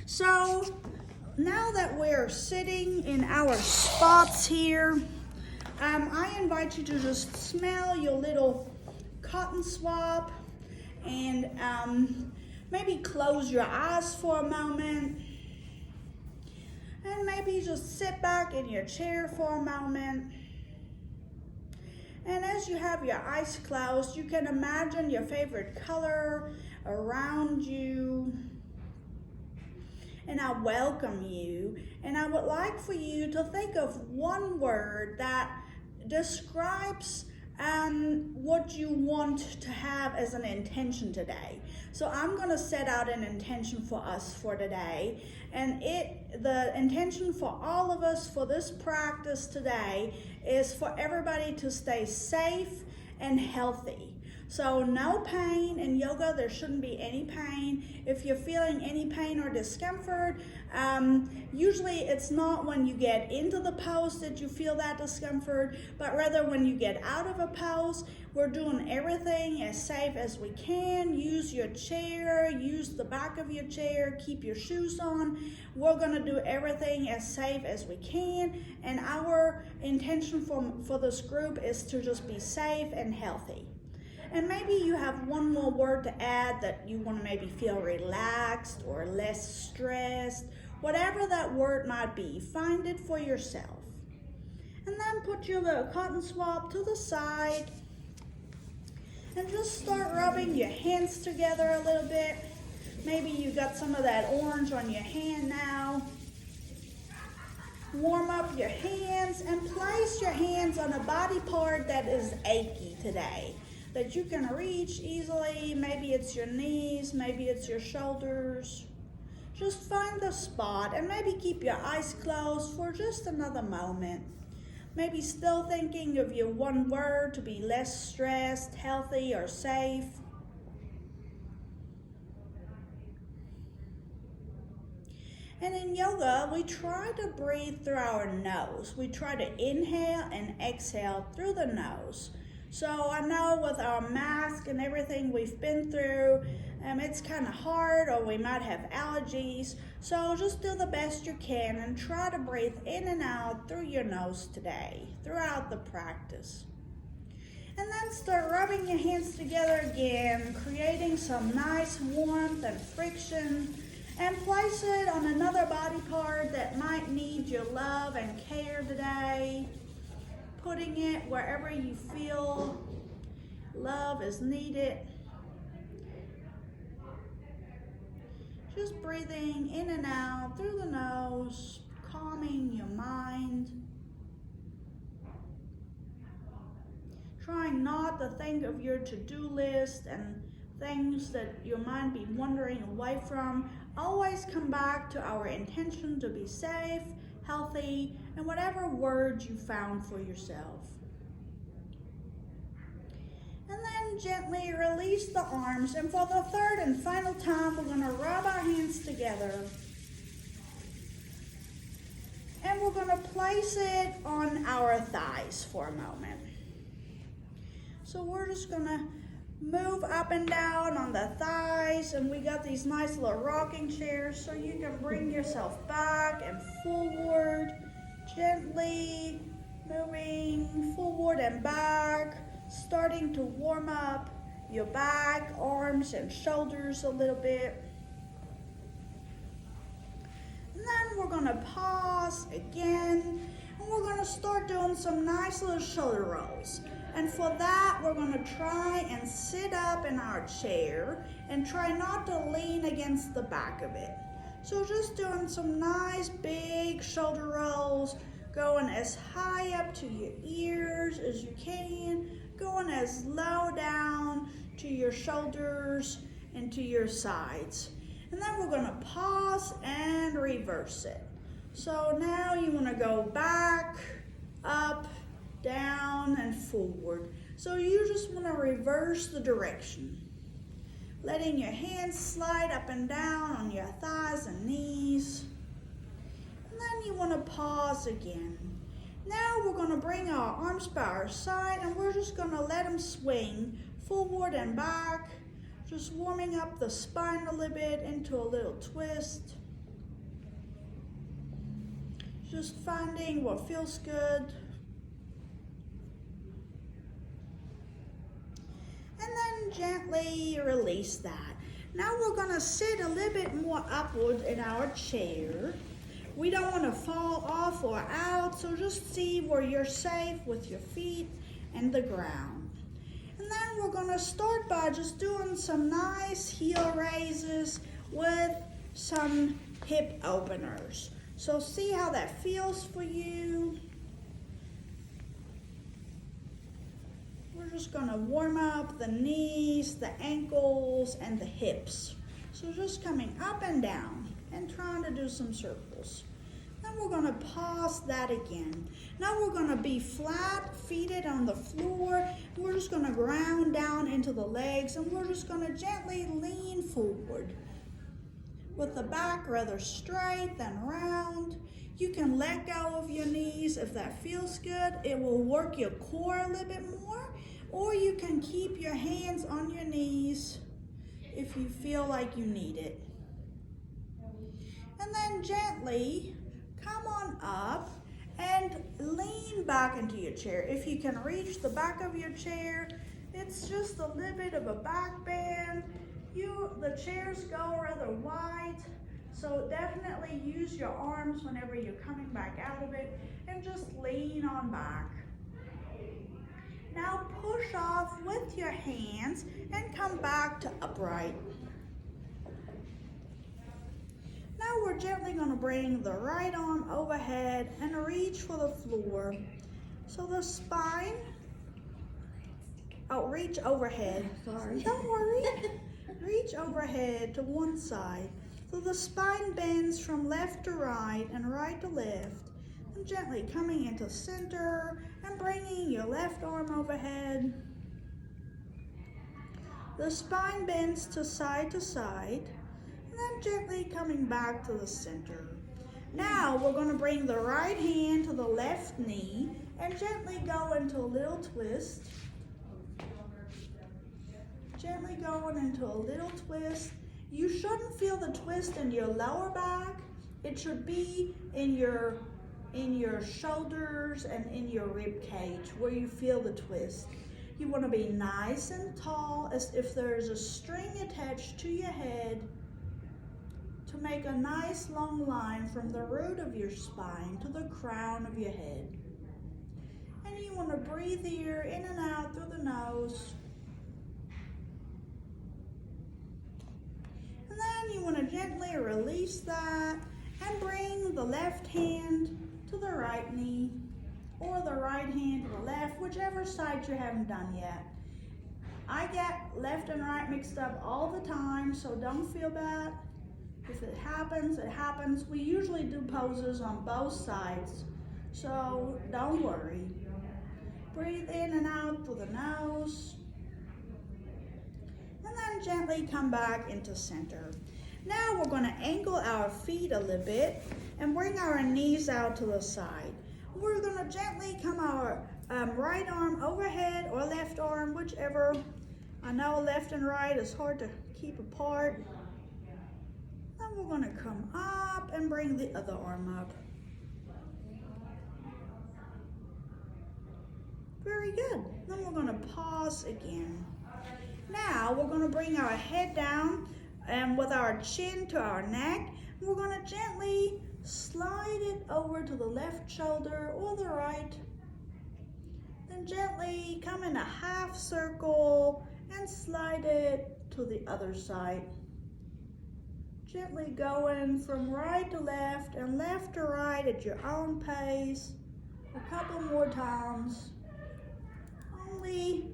So now that we're sitting in our spots here, I invite you to just smell your little cotton swab and maybe close your eyes for a moment. And maybe just sit back in your chair for a moment. And as you have your eyes closed, you can imagine your favorite color around you. And I welcome you. And I would like for you to think of one word that describes what you want to have as an intention today. So I'm going to set out an intention for us for today, and the intention for all of us for this practice today is for everybody to stay safe and healthy. So no pain. In yoga, there shouldn't be any pain. If you're feeling any pain or discomfort, usually it's not when you get into the pose that you feel that discomfort, but rather when you get out of a pose. We're doing everything as safe as we can. Use your chair, use the back of your chair, keep your shoes on. We're gonna do everything as safe as we can, and our intention for this group is to just be safe and healthy. And maybe you have one more word to add that you want to maybe feel relaxed or less stressed. Whatever that word might be, find it for yourself. And then put your little cotton swab to the side and just start rubbing your hands together a little bit. Maybe you got some of that orange on your hand now. Warm up your hands and place your hands on a body part that is achy today, that you can reach easily. Maybe it's your knees, maybe it's your shoulders. Just find the spot and maybe keep your eyes closed for just another moment. Maybe still thinking of your one word to be less stressed, healthy, or safe. And in yoga, we try to breathe through our nose. We try to inhale and exhale through the nose. So I know with our mask and everything we've been through, it's kind of hard, or we might have allergies. So just do the best you can and try to breathe in and out through your nose today, throughout the practice. And then start rubbing your hands together again, creating some nice warmth and friction, and place it on another body part that might need your love and care today. Putting it wherever you feel love is needed. Just breathing in and out through the nose, calming your mind. Trying not to think of your to-do list and things that your mind be wandering away from. Always come back to our intention to be safe, healthy, and whatever words you found for yourself. And then gently release the arms, and for the third and final time, we're going to rub our hands together. And we're going to place it on our thighs for a moment. So we're just going to move up and down on the thighs, and we got these nice little rocking chairs, so you can bring yourself back and forward, gently moving forward and back, starting to warm up your back, arms, and shoulders a little bit. And then we're going to pause again, and we're going to start doing some nice little shoulder rolls. And for that, we're going to try and sit up in our chair and try not to lean against the back of it. So just doing some nice big shoulder rolls, going as high up to your ears as you can, going as low down to your shoulders and to your sides. And then we're going to pause and reverse it. So now you want to go back, up, down, and forward. So you just want to reverse the direction. Letting your hands slide up and down on your thighs and knees. And then you want to pause again. Now we're going to bring our arms by our side, and we're just going to let them swing forward and back. Just warming up the spine a little bit into a little twist. Just finding what feels good. And then gently release that. Now we're gonna sit a little bit more upward in our chair. We don't wanna fall off or out, so just see where you're safe with your feet and the ground. And then we're gonna start by just doing some nice heel raises with some hip openers. So see how that feels for you. We're just gonna warm up the knees, the ankles, and the hips. So just coming up and down and trying to do some circles. Then we're gonna pause that again. Now we're gonna be flat-feeted on the floor. We're just gonna ground down into the legs, and we're just gonna gently lean forward with the back rather straight than round. You can let go of your knees if that feels good. It will work your core a little bit more, or you can keep your hands on your knees if you feel like you need it. And then gently come on up and lean back into your chair. If you can reach the back of your chair, it's just a little bit of a back bend. The chairs go rather wide, so definitely use your arms whenever you're coming back out of it, and just lean on back. Now push off with your hands and come back to upright. Now we're gently going to bring the right arm overhead and reach for the floor. So the spine, reach overhead, sorry, don't worry. Reach overhead to one side. So the spine bends from left to right and right to left. And gently coming into center and bringing your left arm overhead. The spine bends to side, and then gently coming back to the center. Now we're going to bring the right hand to the left knee and gently go into a little twist. Gently going into a little twist. You shouldn't feel the twist in your lower back. It should be in your shoulders and in your rib cage where you feel the twist. You want to be nice and tall, as if there's a string attached to your head, to make a nice long line from the root of your spine to the crown of your head. And you want to breathe here in and out through the nose. And then you want to gently release that and bring the left hand to the right knee, or the right hand to the left, whichever side you haven't done yet. I get left and right mixed up all the time, so don't feel bad. If it happens, it happens. We usually do poses on both sides, so don't worry. Breathe in and out through the nose. And then gently come back into center. Now we're going to angle our feet a little bit and bring our knees out to the side. We're going to gently come our right arm overhead, or left arm, whichever. I know left and right is hard to keep apart. Then we're going to come up and bring the other arm up. Very good. Then we're going to pause again. Now we're going to bring our head down and with our chin to our neck. We're going to gently slide it over to the left shoulder or the right. Then gently come in a half circle and slide it to the other side. Gently going from right to left and left to right at your own pace. A couple more times. Only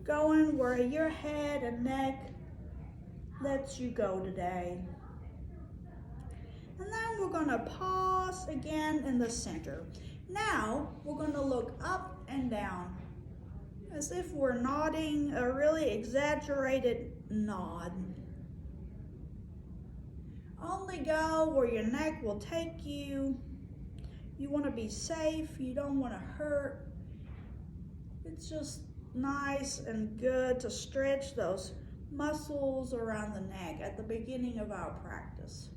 going where your head and neck lets you go today. And then we're going to pause again in the center. Now we're going to look up and down as if we're nodding a really exaggerated nod. Only go where your neck will take you. You want to be safe. You don't want to hurt. It's just nice and good to stretch those muscles around the neck at the beginning of our practice.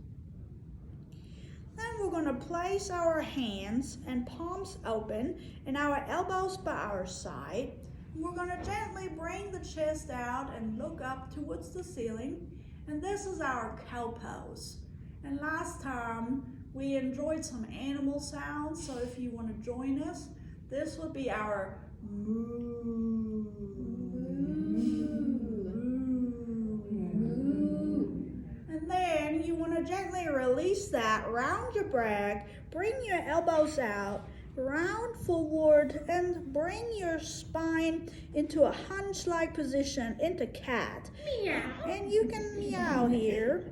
Then we're going to place our hands and palms open and our elbows by our side. We're going to gently bring the chest out and look up towards the ceiling. And this is our cow pose. And last time we enjoyed some animal sounds, so if you want to join us, this will be our moo. And then you want to gently release that, round your back, bring your elbows out, round forward, and bring your spine into a hunch-like position, into cat. Meow. And you can meow here.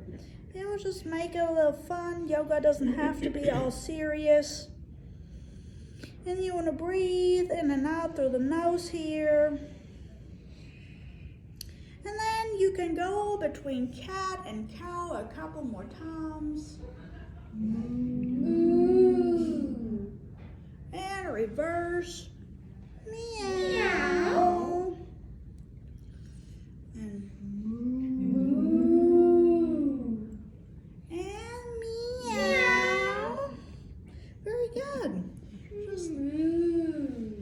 It will just make it a little fun. Yoga doesn't have to be all serious. And you want to breathe in and out through the nose here. And then you can go between cat and cow a couple more times. And reverse. Meow. And and meow. Very good.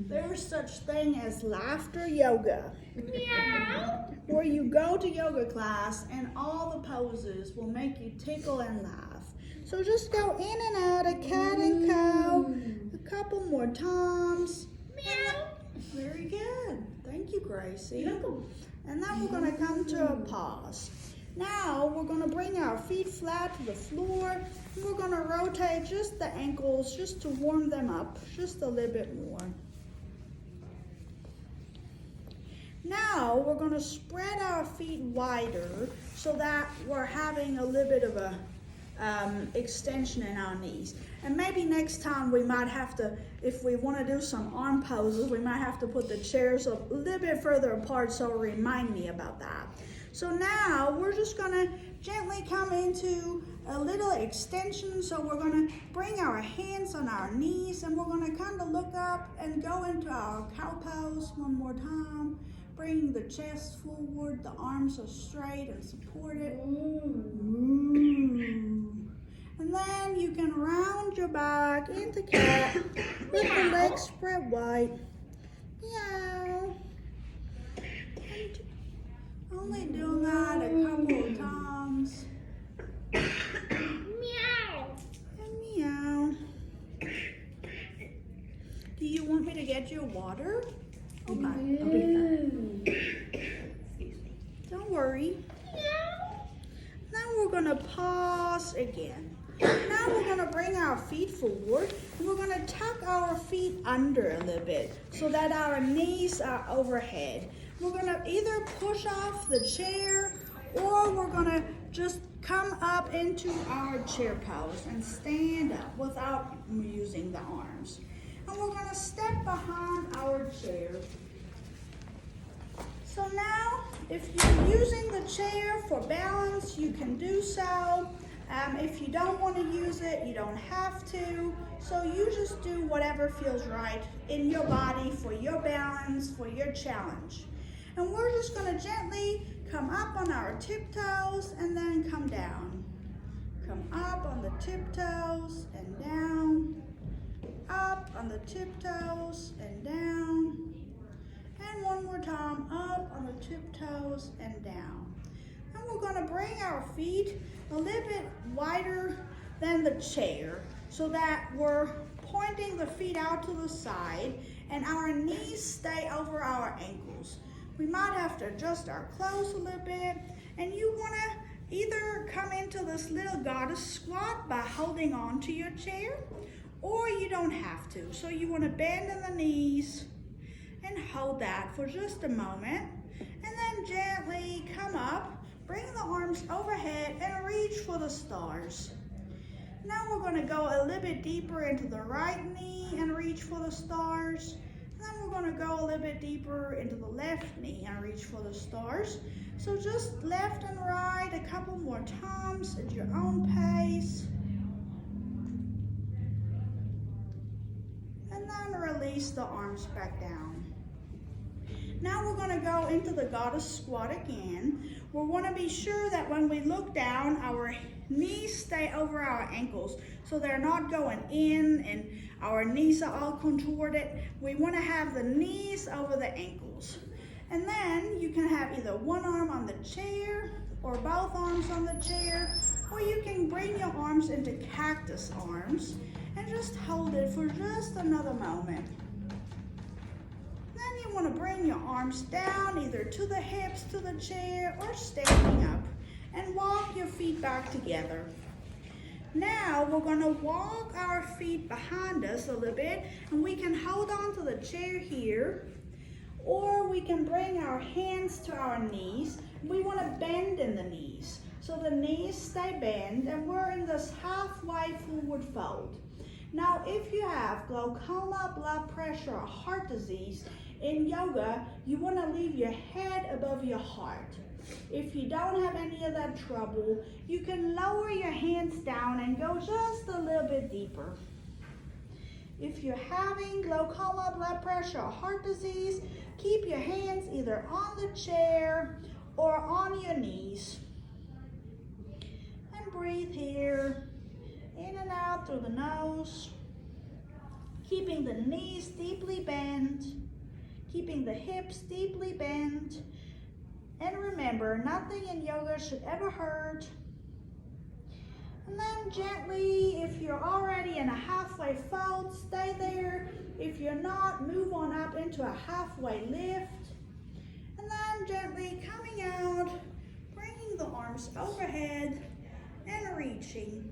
There's such thing as laughter yoga. Meow. Where you go to yoga class and all the poses will make you tickle and laugh. So just go in and out of cat and cow a couple more times. Meow. Very good. Thank you, Gracie. You're welcome. And then we're going to come to a pause. Now we're going to bring our feet flat to the floor. And we're going to rotate just the ankles just to warm them up just a little bit more. Now we're going to spread our feet wider so that we're having a little bit of a extension in our knees. And maybe next time we might have to, if we want to do some arm poses, we might have to put the chairs a little bit further apart, so remind me about that. So now we're just going to gently come into a little extension. So we're going to bring our hands on our knees and we're going to kind of look up and go into our cow pose one more time. Bring the chest forward, the arms are straight and supported. And then you can round your back into cat with the legs spread wide. Meow. And only doing that a couple of times. Meow. And meow. Do you want me to get you water? Okay, I'll be fine. Don't worry. Meow. Now we're going to pause again. Now we're going to bring our feet forward. And we're going to tuck our feet under a little bit so that our knees are overhead. We're going to either push off the chair or we're going to just come up into our chair pose and stand up without using the arms. And we're going to step behind our chair. So now, if you're using the chair for balance, you can do so. If you don't want to use it, you don't have to. So you just do whatever feels right in your body for your balance, for your challenge. And we're just going to gently come up on our tiptoes and then come down. Come up on the tiptoes and down. Up on the tiptoes and down. And one more time, up on the tiptoes and down. And we're going to bring our feet a little bit wider than the chair so that we're pointing the feet out to the side and our knees stay over our ankles. We might have to adjust our clothes a little bit, and you want to either come into this little goddess squat by holding on to your chair, or you don't have to. So you want to bend in the knees and hold that for just a moment, and then gently come up, bring the arms overhead and reach for the stars. Now we're going to go a little bit deeper into the right knee and reach for the stars. And then we're going to go a little bit deeper into the left knee and reach for the stars. So just left and right a couple more times at your own pace. And then release the arms back down. Now we're going to go into the goddess squat again. We want to be sure that when we look down, our knees stay over our ankles, so they're not going in and our knees are all contorted. We want to have the knees over the ankles. And then you can have either one arm on the chair or both arms on the chair, or you can bring your arms into cactus arms and just hold it for just another moment. Then you want to bring your arms down either to the hips, to the chair, or standing up, and walk your feet back together. Now we're going to walk our feet behind us a little bit, and we can hold on to the chair here, or we can bring our hands to our knees. We want to bend in the knees, so the knees stay bent, and we're in this halfway forward fold. Now, if you have glaucoma, blood pressure, or heart disease, in yoga, you want to leave your head above your heart. If you don't have any of that trouble, you can lower your hands down and go just a little bit deeper. If you're having glaucoma, blood pressure, or heart disease, keep your hands either on the chair or on your knees. And breathe here, in and out through the nose, keeping the knees deeply bent, keeping the hips deeply bent. And remember, nothing in yoga should ever hurt. And then gently, if you're already in a halfway fold, stay there. If you're not, move on up into a halfway lift. And then gently coming out, bringing the arms overhead and reaching.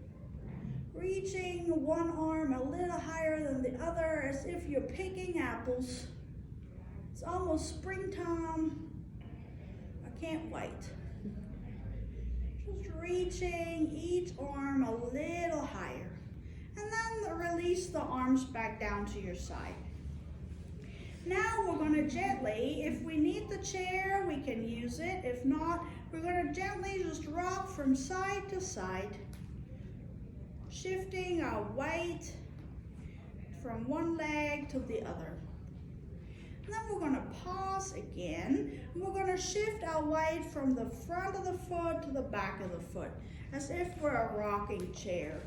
Reaching one arm a little higher than the other as if you're picking apples. It's almost springtime. I can't wait. Just reaching each arm a little higher. And then release the arms back down to your side. Now we're going to gently, if we need the chair, we can use it. If not, we're going to gently just rock from side to side, shifting our weight from one leg to the other. And then we're going to pause again, and we're going to shift our weight from the front of the foot to the back of the foot, as if we're a rocking chair.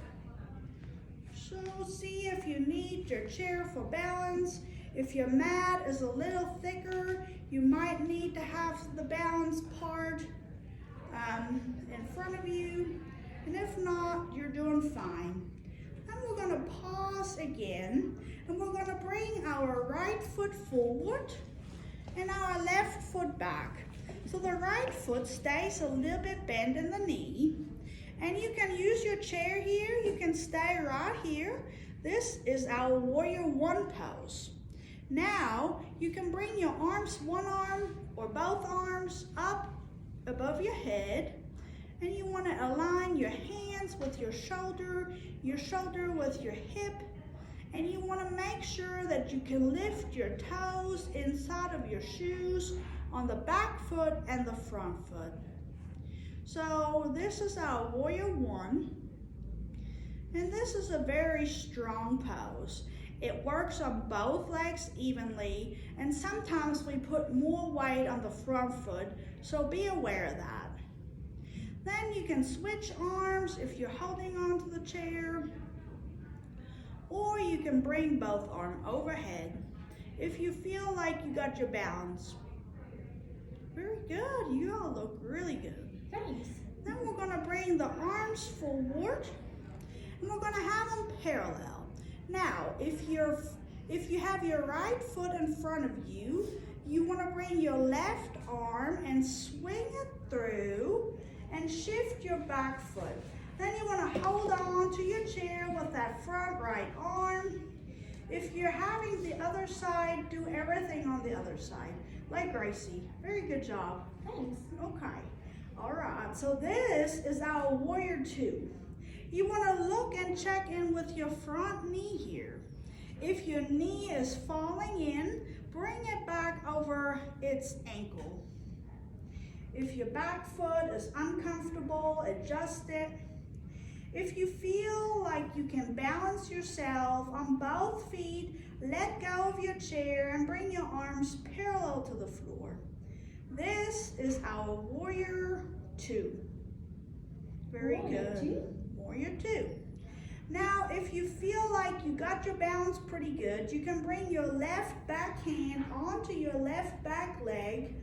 So see if you need your chair for balance. If your mat is a little thicker, you might need to have the balance part in front of you. And if not, you're doing fine. Then we're going to pause again, and we're going to bring our right foot forward and our left foot back. So the right foot stays a little bit bent in the knee. And you can use your chair here. You can stay right here. This is our Warrior One pose. Now, you can bring your arms, one arm or both arms up above your head. And you want to align your hands with your shoulder with your hip. And you want to make sure that you can lift your toes inside of your shoes on the back foot and the front foot. So this is our Warrior One. And this is a very strong pose. It works on both legs evenly, and sometimes we put more weight on the front foot, so be aware of that. Then you can switch arms if you're holding on to the chair, or you can bring both arms overhead if you feel like you got your balance. Very good, you all look really good. Thanks. Then we're going to bring the arms forward, and we're going to have them parallel. Now, if you have your right foot in front of you, you want to bring your left arm and swing it through and shift your back foot. Then you want to hold on to your chair with that front right arm. If you're having the other side, do everything on the other side, like Gracie. Very good job. Thanks. Okay. All right, so this is our Warrior Two. You want to look and check in with your front knee here. If your knee is falling in, bring it back over its ankle. If your back foot is uncomfortable, adjust it. If you feel like you can balance yourself yourself on both feet, let go of your chair and bring your arms parallel to the floor. This is our Warrior 2. Very good. Warrior 2. Now, if you feel like you got your balance pretty good, you can bring your left back hand onto your left back leg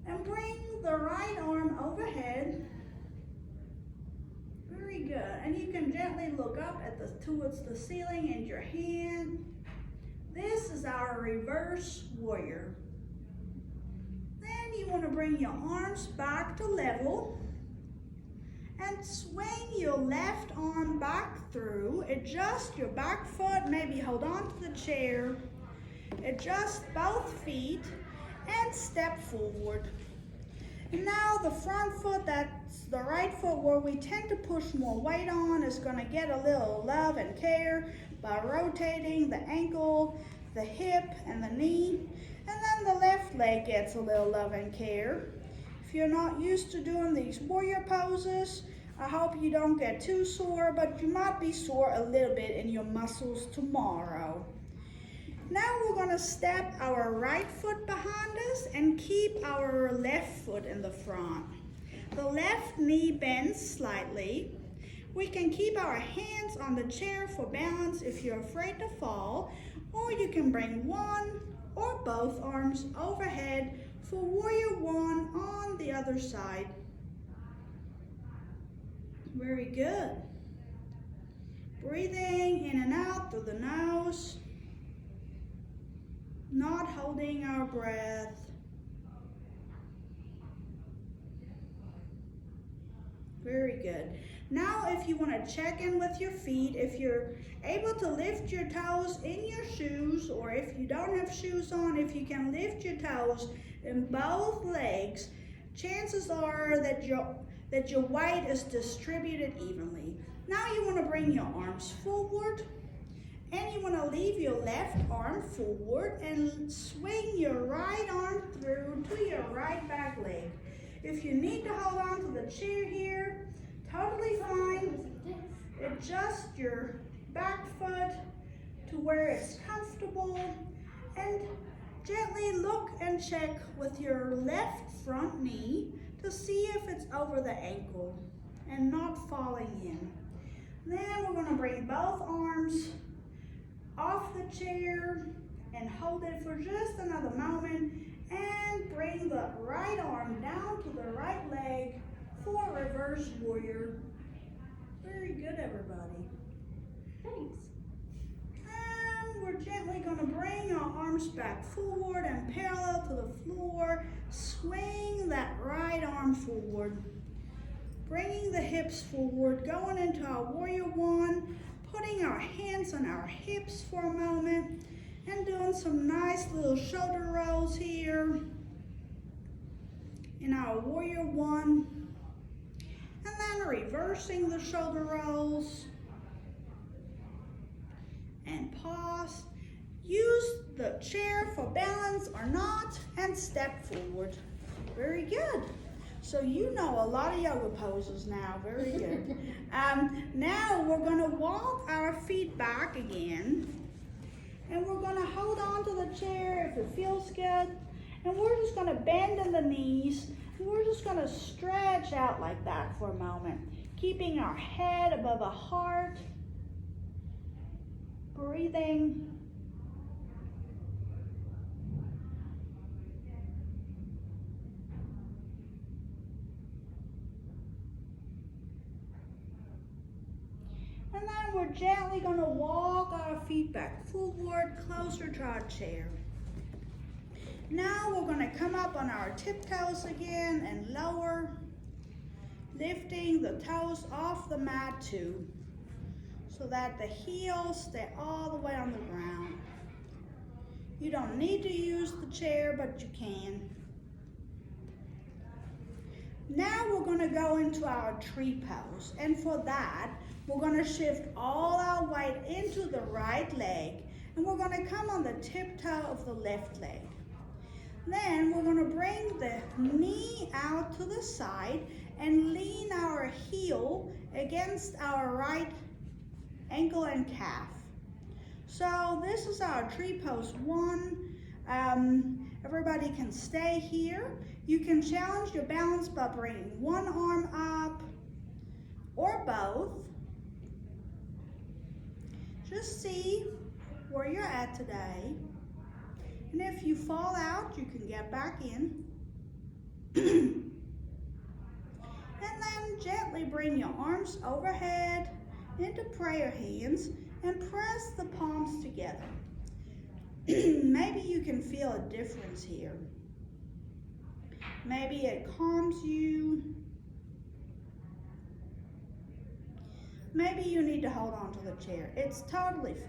and bring the right arm overhead. Very good. And you can gently look up towards the ceiling and your hand. This is our reverse warrior. Then you want to bring your arms back to level and swing your left arm back through. Adjust your back foot, maybe hold on to the chair. Adjust both feet and step forward. And now the front foot, that's the right foot where we tend to push more weight on, is going to get a little love and care by rotating the ankle, the hip, and the knee. And then the left leg gets a little love and care. If you're not used to doing these warrior poses, I hope you don't get too sore, but you might be sore a little bit in your muscles tomorrow. Now we're going to step our right foot behind us and keep our left foot in the front. The left knee bends slightly. We can keep our hands on the chair for balance if you're afraid to fall, or you can bring one or both arms overhead for Warrior 1 on the other side. Very good. Breathing in and out through the nose. Not holding our breath. Very good. Now if you want to check in with your feet, if you're able to lift your toes in your shoes, or if you don't have shoes on, if you can lift your toes in both legs, chances are that your weight is distributed evenly. Now you want to bring your arms forward. And you want to leave your left arm forward and swing your right arm through to your right back leg. If you need to hold on to the chair here, totally fine. Adjust your back foot to where it's comfortable and gently look and check with your left front knee to see if it's over the ankle and not falling in. Then we're going to bring both arms off the chair and hold it for just another moment and bring the right arm down to the right leg for reverse warrior. Very good, everybody. Thanks. And we're gently going to bring our arms back forward and parallel to the floor. Swing that right arm forward. Bringing the hips forward, going into our Warrior 1. Putting our hands on our hips for a moment and doing some nice little shoulder rolls here in our Warrior 1. And then reversing the shoulder rolls. And pause. Use the chair for balance or not and step forward. Very good. So you know a lot of yoga poses now. Very good. Now we're going to walk our feet back again. And we're going to hold on to the chair if it feels good. And we're just going to bend in the knees. And we're just going to stretch out like that for a moment. Keeping our head above the heart. Breathing. And then we're gently going to walk our feet back forward, closer to our chair. Now we're going to come up on our tiptoes again and lower, lifting the toes off the mat too, so that the heels stay all the way on the ground. You don't need to use the chair, but you can. Now we're going to go into our tree pose, and for that, we're going to shift all our weight into the right leg, and we're going to come on the tiptoe of the left leg. Then we're going to bring the knee out to the side and lean our heel against our right ankle and calf. So this is our tree pose 1. Everybody can stay here. You can challenge your balance by bringing one arm up or both. Just see where you're at today. And if you fall out, you can get back in. And then gently bring your arms overhead into prayer hands and press the palms together. Maybe you can feel a difference here. Maybe it calms you. Maybe you need to hold on to the chair. It's totally fine.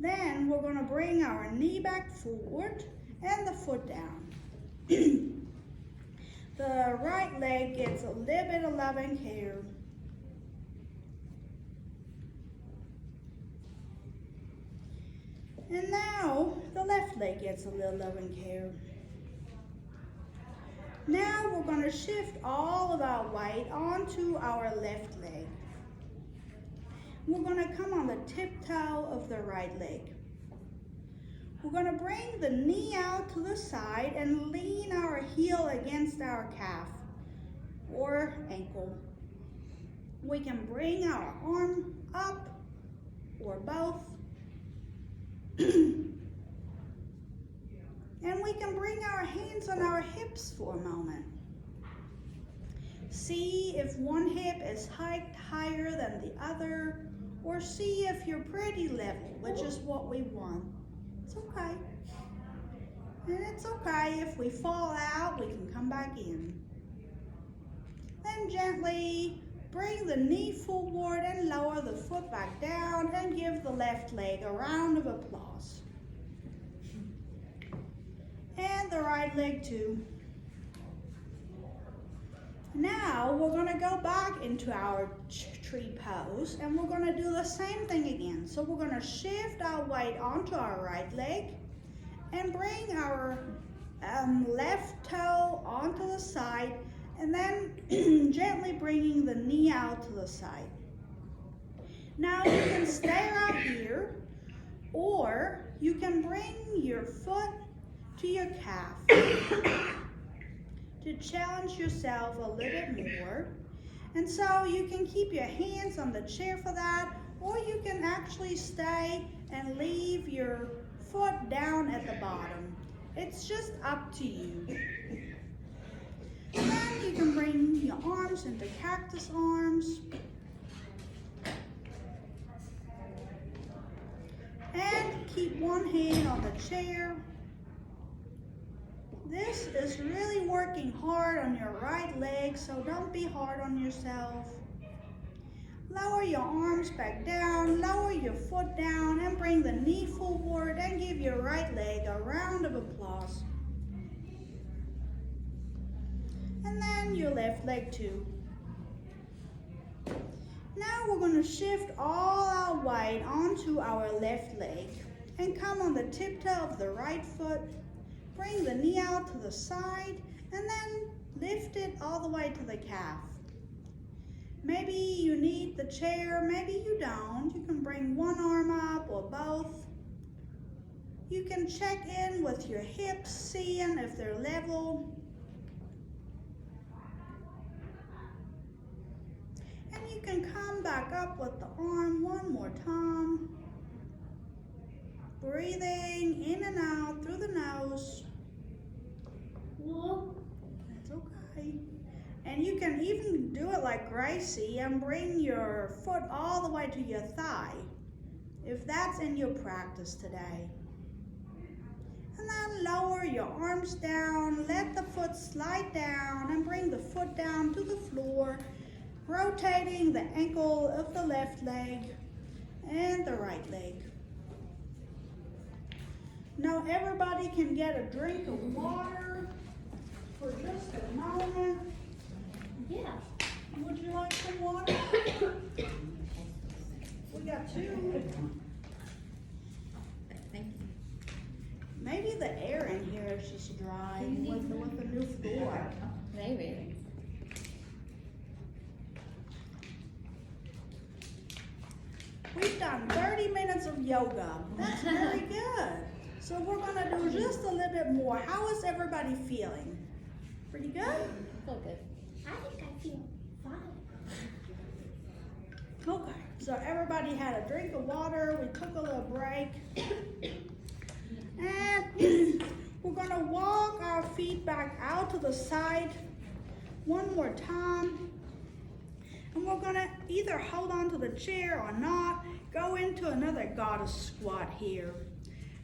Then we're going to bring our knee back forward and the foot down. The right leg gets a little bit of loving care. And now the left leg gets a little loving care. Now we're going to shift all of our weight onto our left leg. We're going to come on the tiptoe of the right leg. We're going to bring the knee out to the side and lean our heel against our calf or ankle. We can bring our arm up or both. And we can bring our hands on our hips for a moment. See if one hip is hiked higher than the other, or see if you're pretty level, which is what we want. It's okay. And it's okay if we fall out, we can come back in. Then gently bring the knee forward and lower the foot back down and give the left leg a round of applause. And the right leg too. Now we're going to go back into our tree pose and we're going to do the same thing again. So we're going to shift our weight onto our right leg and bring our left toe onto the side and then gently bringing the knee out to the side. Now you can stay right here, or you can bring your foot to your calf to challenge yourself a little bit more. And so you can keep your hands on the chair for that, or you can actually stay and leave your foot down at the bottom. It's just up to you. And then you can bring your arms into cactus arms. And keep one hand on the chair. This is really working hard on your right leg, so don't be hard on yourself. Lower your arms back down, lower your foot down, and bring the knee forward and give your right leg a round of applause. And then your left leg too. Now we're going to shift all our weight onto our left leg and come on the tiptoe of the right foot. Bring the knee out to the side and then lift it all the way to the calf. Maybe you need the chair, maybe you don't. You can bring one arm up or both. You can check in with your hips, seeing if they're level. And you can come back up with the arm one more time. Breathing in and out through the nose. That's okay. And you can even do it like Gracie and bring your foot all the way to your thigh, if that's in your practice today. And then lower your arms down, let the foot slide down and bring the foot down to the floor, rotating the ankle of the left leg and the right leg. Now everybody can get a drink of water for just a moment. Yeah. Would you like some water? We got two. Thank you. Maybe the air in here is just dry with the new floor. Maybe. We've done 30 minutes of yoga. That's very good. So we're gonna do just a little bit more. How is everybody feeling? Pretty good? Feel good. I think I feel fine. Okay, so everybody had a drink of water. We took a little break. And we're gonna walk our feet back out to the side one more time. And we're gonna either hold on to the chair or not, go into another goddess squat here.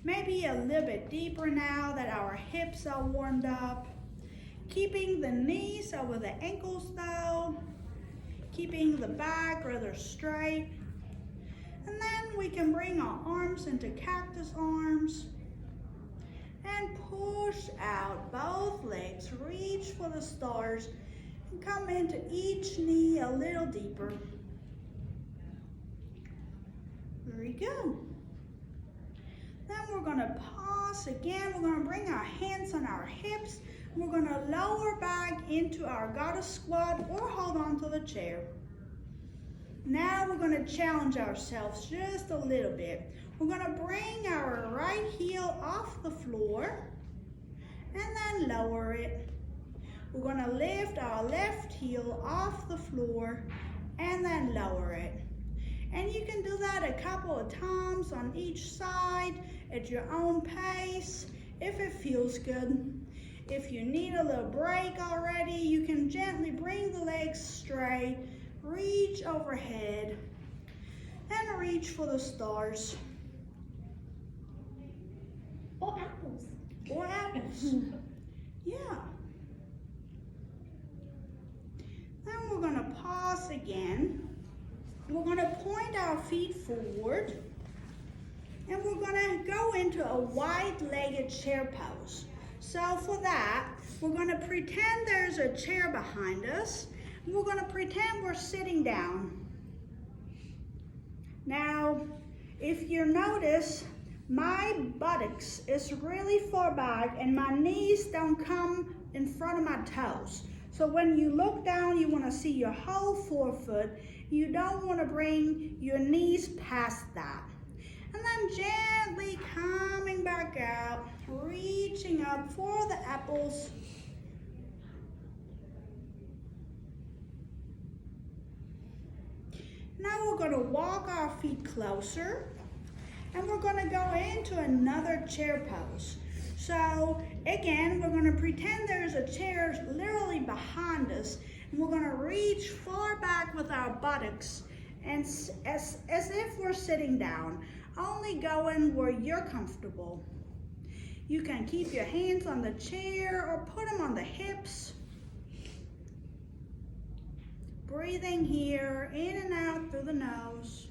Maybe a little bit deeper now that our hips are warmed up. Keeping the knees over the ankles though. Keeping the back rather straight. And then we can bring our arms into cactus arms. And push out both legs, reach for the stars, and come into each knee a little deeper. Very good. Then we're gonna pause again. We're gonna bring our hands on our hips. We're gonna lower back into our goddess squat or hold on to the chair. Now we're gonna challenge ourselves just a little bit. We're gonna bring our right heel off the floor and then lower it. We're gonna lift our left heel off the floor and then lower it. And you can do that a couple of times on each side at your own pace if it feels good. If you need a little break already, you can gently bring the legs straight, reach overhead, and reach for the stars. Or apples. Or apples. Yeah. Then we're gonna pause again. We're gonna point our feet forward. And we're gonna go into a wide-legged chair pose. So for that, we're gonna pretend there's a chair behind us. And we're gonna pretend we're sitting down. Now, if you notice, my buttocks is really far back and my knees don't come in front of my toes. So when you look down, you want to see your whole forefoot. You don't want to bring your knees past that. And then gently coming back out, reaching up for the apples. Now we're going to walk our feet closer. And we're going to go into another chair pose. So again, we're going to pretend there's a chair literally behind us. And we're going to reach far back with our buttocks and as if we're sitting down, only going where you're comfortable. You can keep your hands on the chair or put them on the hips. Breathing here, in and out through the nose.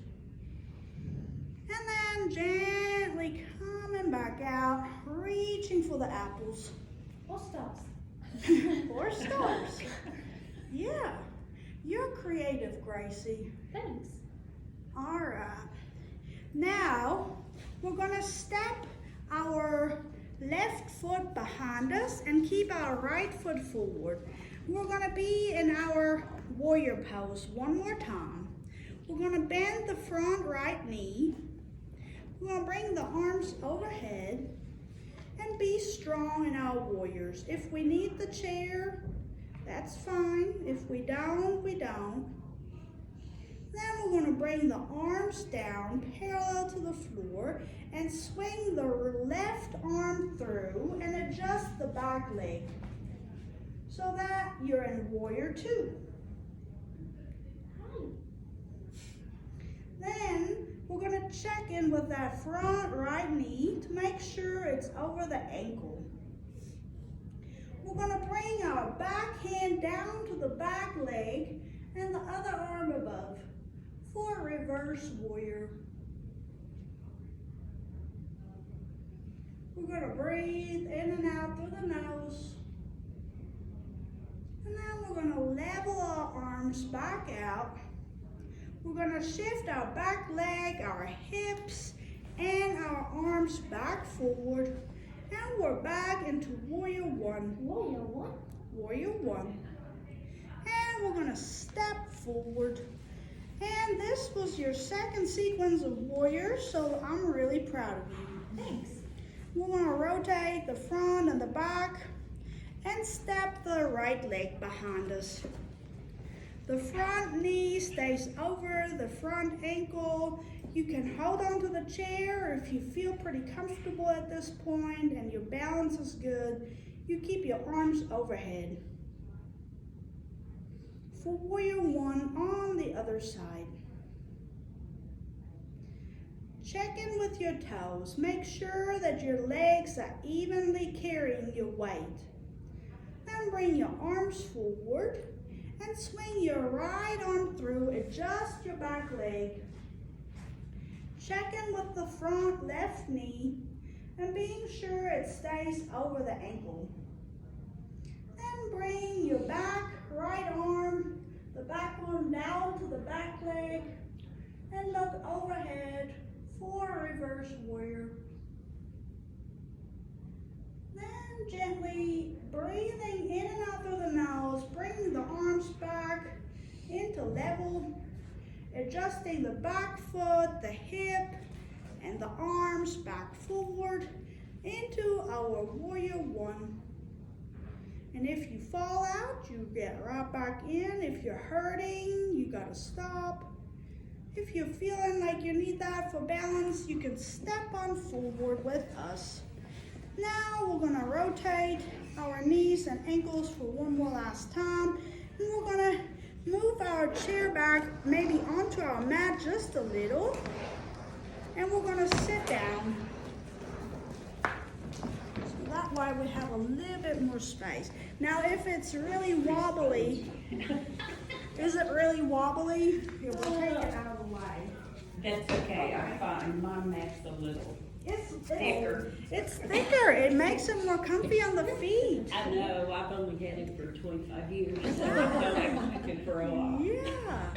And then gently coming back out, reaching for the apples. Or stars. Or stars. Yeah, you're creative, Gracie. Thanks. All right. Now, we're gonna step our left foot behind us and keep our right foot forward. We're gonna be in our warrior pose one more time. We're gonna bend the front right knee. We're going to bring the arms overhead and be strong in our warriors. If we need the chair, that's fine. If we don't, we don't. Then we're going to bring the arms down parallel to the floor and swing the left arm through and adjust the back leg so that you're in warrior two. Then we're going to check in with that front right knee to make sure it's over the ankle. We're going to bring our back hand down to the back leg and the other arm above for a reverse warrior. We're going to breathe in and out through the nose. And then we're going to level our arms back out. We're going to shift our back leg, our hips, and our arms back forward. And we're back into warrior one. Warrior what? Warrior one. And we're going to step forward And this was your second sequence of warriors, so I'm really proud of you. Thanks. We're gonna rotate the front and the back and step the right leg behind us. The front knee stays over the front ankle. You can hold on to the chair if you feel pretty comfortable at this point and your balance is good. You keep your arms overhead. For warrior one on the other side. Check in with your toes. Make sure that your legs are evenly carrying your weight. Then bring your arms forward and swing your right arm through. Adjust your back leg. Check in with the front left knee and being sure it stays over the ankle. Then bring your back right arm, the back arm down to the back leg and look overhead for a reverse warrior. Then gently breathing in and out through the nose, bring the arms back into level, adjusting the back foot, the hip, and the arms back forward into our warrior one. And if you fall out, you get right back in. If you're hurting, you gotta stop. If you're feeling like you need that for balance, you can step on forward with us. Now we're gonna rotate our knees and ankles for one more last time. And we're gonna move our chair back maybe onto our mat just a little. And we're gonna sit down. So that way we have a little bit more space. Now if it's really wobbly, is it really wobbly? Here, we'll take it out of the way. That's okay, I'm fine. My mat's a little It's thicker. It's thicker. It makes it more comfy on the feet. I know, I've only had it for 25 years, so I don't have it for a while. Yeah,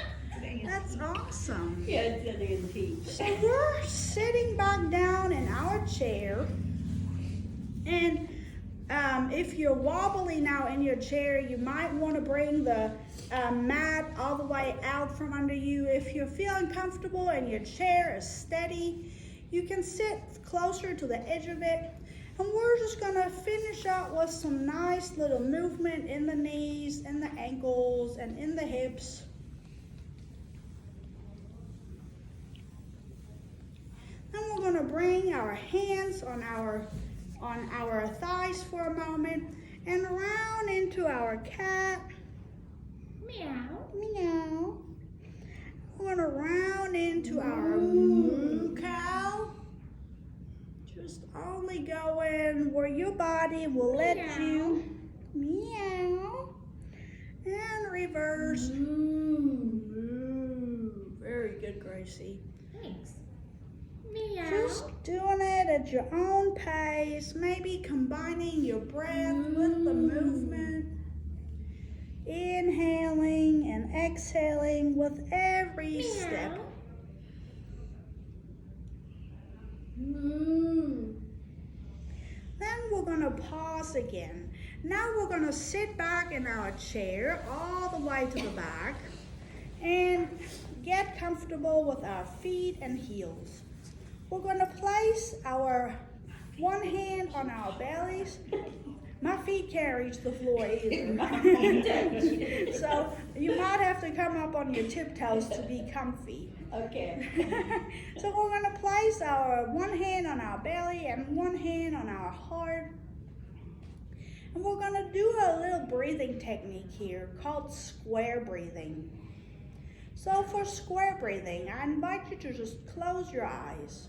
that's awesome. Yeah, it's an antique. So we're sitting back down in our chair, and if you're wobbly now in your chair, you might want to bring the mat all the way out from under you. If you're feeling comfortable and your chair is steady, you can sit closer to the edge of it. And we're just gonna finish out with some nice little movement in the knees, in the ankles, and in the hips. Then we're gonna bring our hands on our thighs for a moment and round into our cat. Meow. Meow. We're gonna round into our moo cow. Just only go in where your body will let you. Meow. And reverse. Moo. Very good, Gracie. Thanks. Meow. Just doing it at your own pace, maybe combining your breath with the movement. Inhaling and exhaling with every step. Moo. Then we're gonna pause again. Now we're gonna sit back in our chair all the way to the back and get comfortable with our feet and heels. We're gonna place our one hand on our bellies. My feet can't reach the floor either. So you might have to come up on your tiptoes to be comfy. Okay. So we're gonna place our one hand on our belly and one hand on our heart. And we're gonna do a little breathing technique here called square breathing. So for square breathing, I invite you to just close your eyes.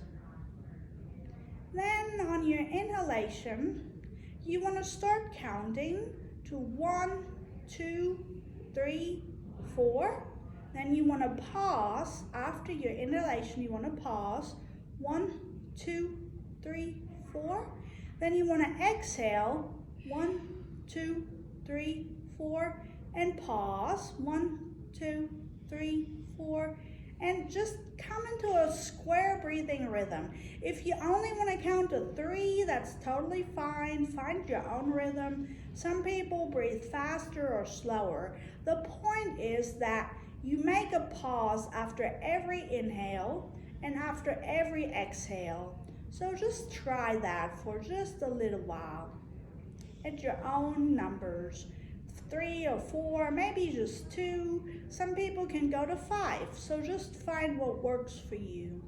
Then on your inhalation, you want to start counting to 1, 2, 3, 4. Then you want to pause after your inhalation. You want to pause 1, 2, 3, 4. Then you want to exhale 1, 2, 3, 4, and pause 1, 2, 3, 4. And just come into a square breathing rhythm. If you only want to count to 3, that's totally fine. Find your own rhythm. Some people breathe faster or slower. The point is that you make a pause after every inhale and after every exhale. So just try that for just a little while at your own numbers. 3 or 4, maybe just 2. Some people can go to 5. So just find what works for you.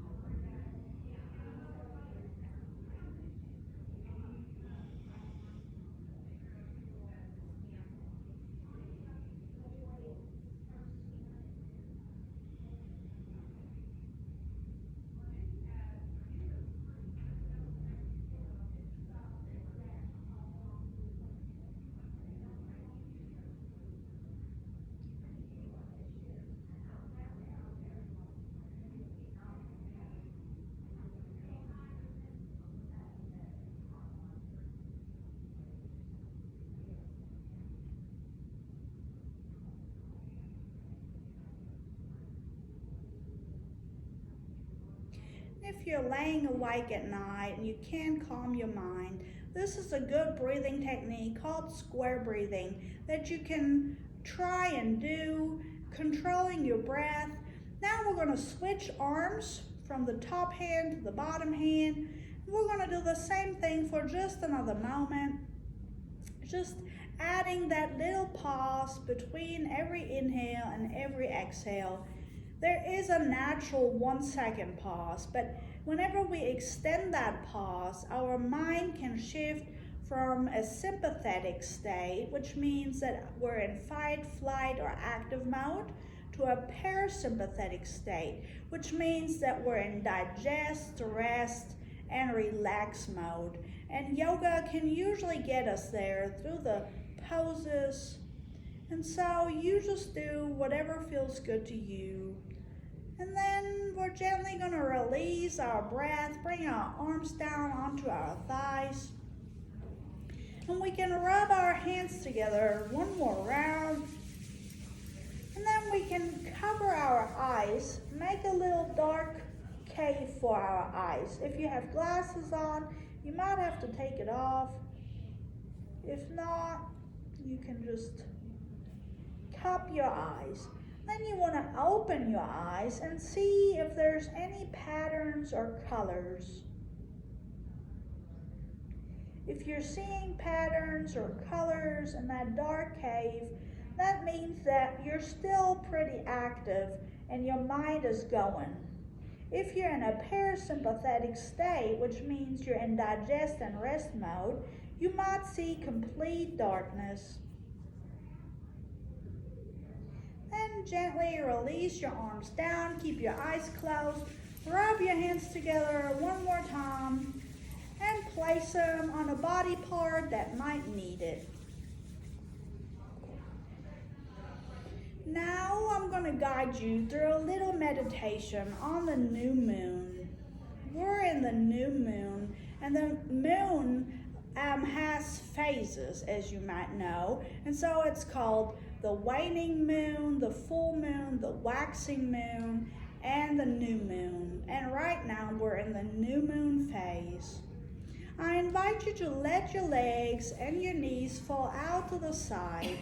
If you're laying awake at night and you can't calm your mind, this is a good breathing technique called square breathing that you can try and do, controlling your breath. Now we're going to switch arms from the top hand to the bottom hand. We're going to do the same thing for just another moment. Just adding that little pause between every inhale and every exhale. There is a natural 1 second pause, but whenever we extend that pause, our mind can shift from a sympathetic state, which means that we're in fight, flight, or active mode, to a parasympathetic state, which means that we're in digest, rest, and relax mode. And yoga can usually get us there through the poses. And so you just do whatever feels good to you. And then we're gently going to release our breath, bring our arms down onto our thighs. And we can rub our hands together one more round. And then we can cover our eyes, make a little dark cave for our eyes. If you have glasses on, you might have to take it off. If not, you can just cup your eyes. Then you want to open your eyes and see if there's any patterns or colors. If you're seeing patterns or colors in that dark cave, that means that you're still pretty active and your mind is going. If you're in a parasympathetic state, which means you're in digest and rest mode, you might see complete darkness. Then gently release your arms down, keep your eyes closed, rub your hands together one more time, and place them on a body part that might need it. Now I'm going to guide you through a little meditation on the new moon. We're in the new moon, and the moon has phases, as you might know, and so it's called the waning moon, the full moon, the waxing moon, and the new moon. And right now we're in the new moon phase. I invite you to let your legs and your knees fall out to the side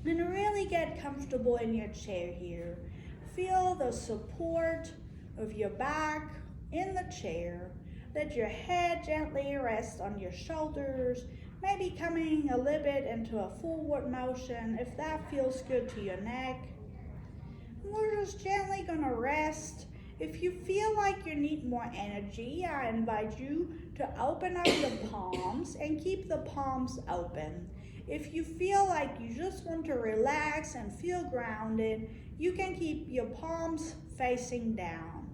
and really get comfortable in your chair here. Feel the support of your back in the chair. Let your head gently rest on your shoulders, maybe coming a little bit into a forward motion if that feels good to your neck. We're just gently going to rest. If you feel like you need more energy, I invite you to open up your palms and keep the palms open. If you feel like you just want to relax and feel grounded, you can keep your palms facing down.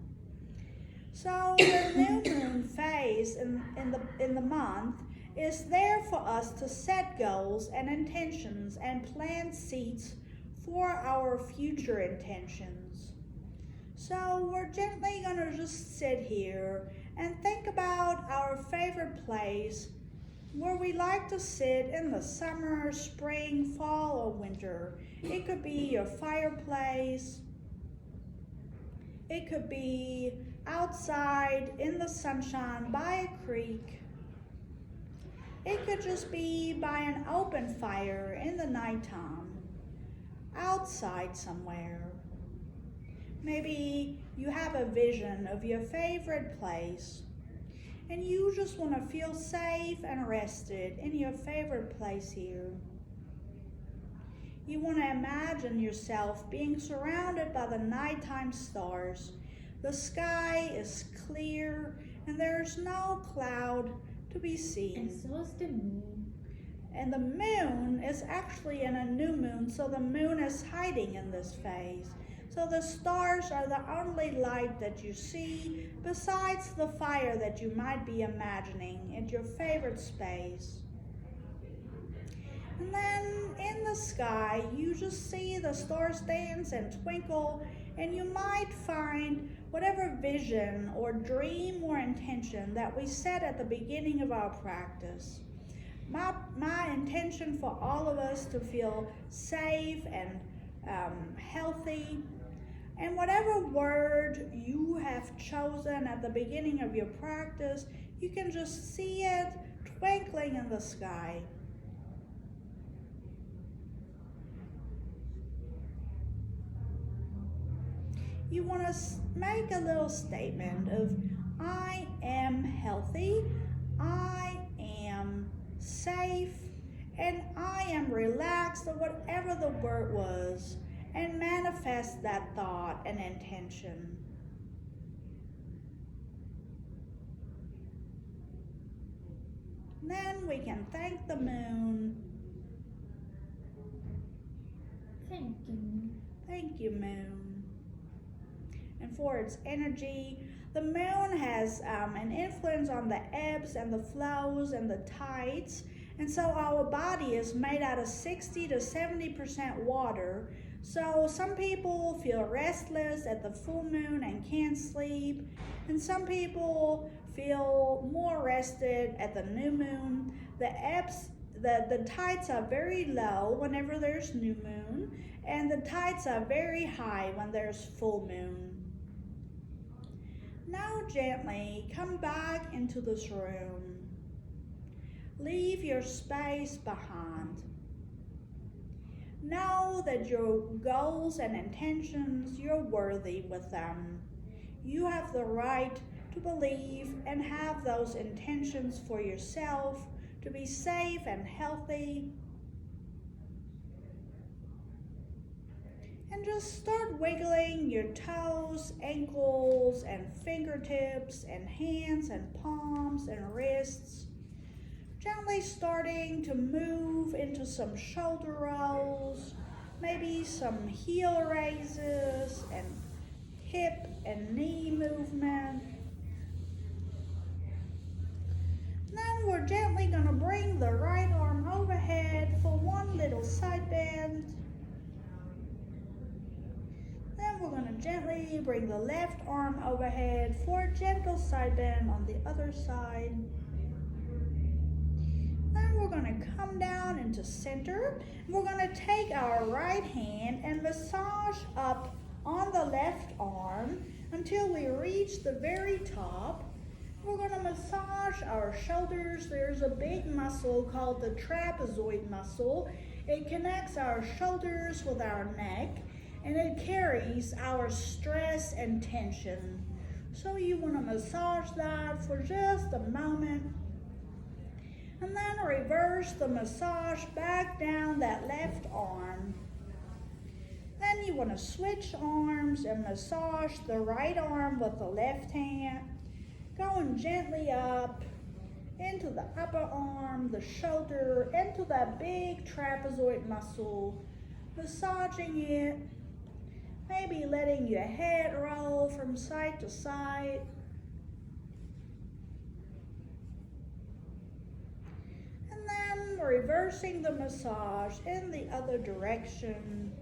So the new moon phase in the month is there for us to set goals and intentions and plant seeds for our future intentions. So we're gently going to just sit here and think about our favorite place where we like to sit in the summer, spring, fall, or winter. It could be your fireplace. It could be outside in the sunshine by a creek. It could just be by an open fire in the nighttime, outside somewhere. Maybe you have a vision of your favorite place and you just want to feel safe and rested in your favorite place here. You want to imagine yourself being surrounded by the nighttime stars. The sky is clear and there's no cloud to be seen. And so is the moon. And the moon is actually in a new moon, so the moon is hiding in this phase. So the stars are the only light that you see besides the fire that you might be imagining in your favorite space. And then in the sky, you just see the stars dance and twinkle, and you might find whatever vision or dream or intention that we set at the beginning of our practice. My intention for all of us to feel safe and healthy. And whatever word you have chosen at the beginning of your practice, you can just see it twinkling in the sky. You want to make a little statement of, I am healthy, I am safe, and I am relaxed, or whatever the word was, and manifest that thought and intention. Then we can thank the moon. Thank you. Thank you, moon. And for its energy, the moon has an influence on the ebbs and the flows and the tides. And so our body is made out of 60 to 70% water. So some people feel restless at the full moon and can't sleep. And some people feel more rested at the new moon. The tides are very low whenever there's new moon. And the tides are very high when there's full moon. Now gently come back into this room. Leave your space behind. Know that your goals and intentions, you're worthy with them. You have the right to believe and have those intentions for yourself, to be safe and healthy. And just start wiggling your toes, ankles, and fingertips, and hands, and palms, and wrists. Gently starting to move into some shoulder rolls, maybe some heel raises, and hip and knee movement. Then we're gently going to bring the right arm overhead for one little side bend. Then we're going to gently bring the left arm overhead for a gentle side bend on the other side. Then we're going to come down into center. We're going to take our right hand and massage up on the left arm until we reach the very top. We're going to massage our shoulders. There's a big muscle called the trapezoid muscle. It connects our shoulders with our neck, and it carries our stress and tension. So you want to massage that for just a moment. And then reverse the massage back down that left arm. Then you want to switch arms and massage the right arm with the left hand, going gently up into the upper arm, the shoulder, into that big trapezoid muscle, massaging it, maybe letting your head roll from side to side. And then reversing the massage in the other direction,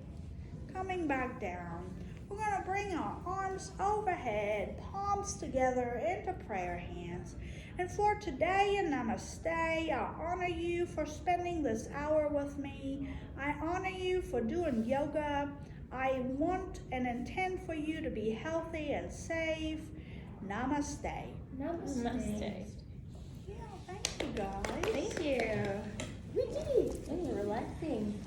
coming back down. We're going to bring our arms overhead, palms together into prayer hands. And for today in Namaste, I honor you for spending this hour with me. I honor you for doing yoga. I want and intend for you to be healthy and safe. Namaste. Namaste. Yeah, thank you guys. Thank you. We did it. Relaxing.